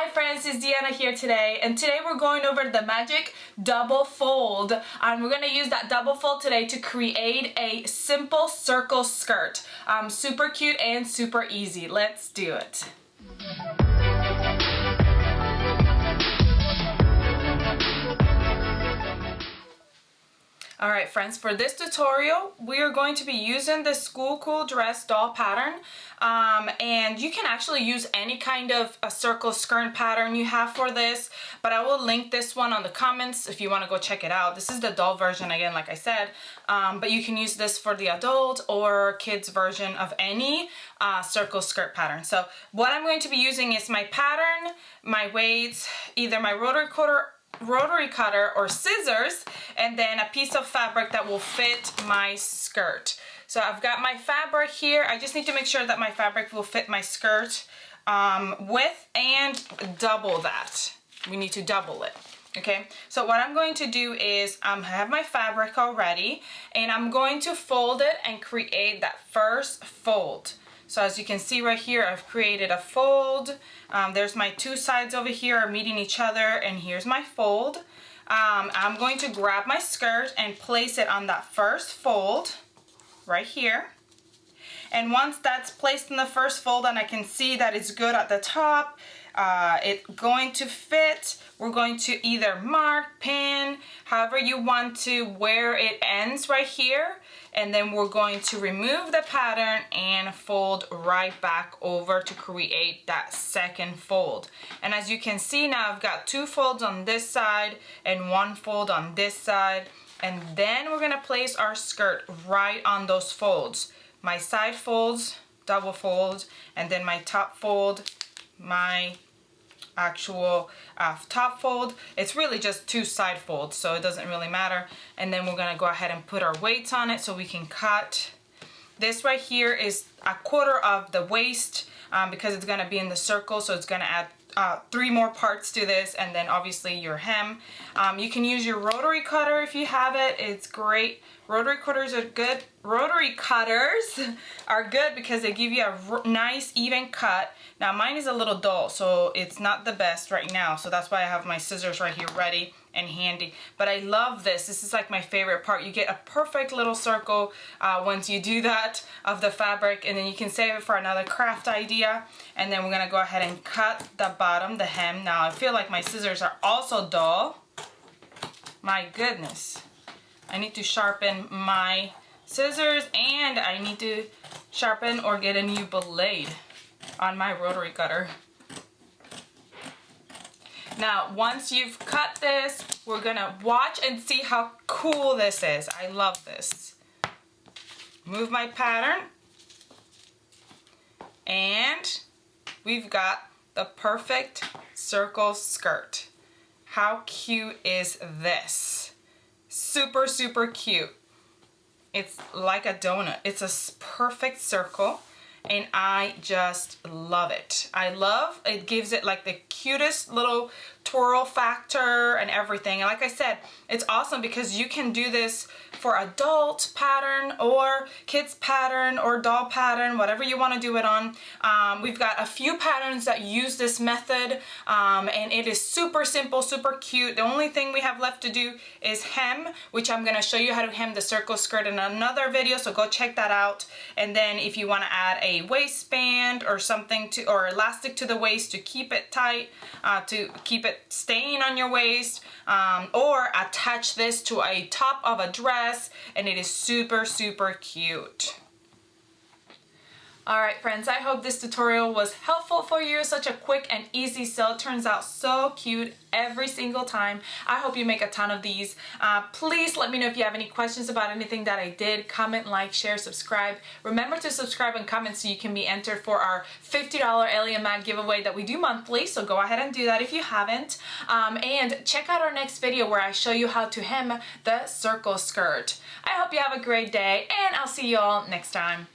Hi friends, it's Deanna here today, and today we're going over the magic double fold, and we're going to use that double fold today to create a simple circle skirt. Super cute and super easy. Let's do it. Alright friends, for this tutorial we are going to be using the School Cool Dress doll pattern, and you can actually use any kind of a circle skirt pattern you have for this, but I will link this one on the comments if you want to go check it out. This is the doll version again, like I said, but you can use this for the adult or kids version of any circle skirt pattern. So what I'm going to be using is my pattern, my weights, either my rotary cutter or scissors, and then a piece of fabric that will fit my skirt. So I've got my fabric here. I just need to make sure that my fabric will fit my skirt width and double that. We need to double it. Okay, so what I'm going to do is I have my fabric already, and I'm going to fold it and create that first fold. So as you can see right here, I've created a fold. There's my two sides over here are meeting each other, and here's my fold. I'm going to grab my skirt and place it on that first fold right here. And once that's placed in the first fold and I can see that it's good at the top, it's going to fit. We're going to either mark, pin, however you want to, where it ends right here. And then we're going to remove the pattern and fold right back over to create that second fold. And as you can see now, I've got two folds on this side and one fold on this side. And then we're gonna place our skirt right on those folds. My side folds, double fold, and then my top fold, my actual top fold. It's really just two side folds, so it doesn't really matter. And then we're gonna go ahead and put our weights on it so we can cut. This right here is a quarter of the waist because it's gonna be in the circle, so it's gonna add 3 more parts to this, and then obviously your hem. You can use your rotary cutter if you have it. It's great. Rotary cutters are good. Rotary cutters are good because they give you a nice even cut. Now mine is a little dull, so it's not the best right now, so that's why I have my scissors right here ready and handy. But I love this. This is like my favorite part. You get a perfect little circle once you do that of the fabric, and then you can save it for another craft idea. And then we're gonna go ahead and cut the bottom, the hem. Now I feel like my scissors are also dull. My goodness. I need to sharpen my scissors, and I need to sharpen or get a new blade on my rotary cutter. Now, once you've cut this, we're gonna watch and see how cool this is. I love this. Move my pattern, and we've got the perfect circle skirt. How cute is this? Super, super cute. It's like a donut. It's a perfect circle, and I just love it. I love it. Gives it like the cutest little twirl factor and everything. And like I said, it's awesome because you can do this for adult pattern or kids pattern or doll pattern, whatever you want to do it on. We've got a few patterns that use this method, and it is super simple, super cute. The only thing we have left to do is hem, which I'm going to show you how to hem the circle skirt in another video, so go check that out. And then if you want to add a waistband or something to, or elastic to the waist to keep it tight, to keep it staying on your waist, or attach this to a top of a dress, and it is super, super cute. Alright friends, I hope this tutorial was helpful for you. Such a quick and easy sew. It turns out so cute every single time. I hope you make a ton of these. Please let me know if you have any questions about anything that I did. Comment, like, share, subscribe. Remember to subscribe and comment so you can be entered for our $50 Alien Mag giveaway that we do monthly, so go ahead and do that if you haven't. And check out our next video where I show you how to hem the circle skirt. I hope you have a great day, and I'll see you all next time.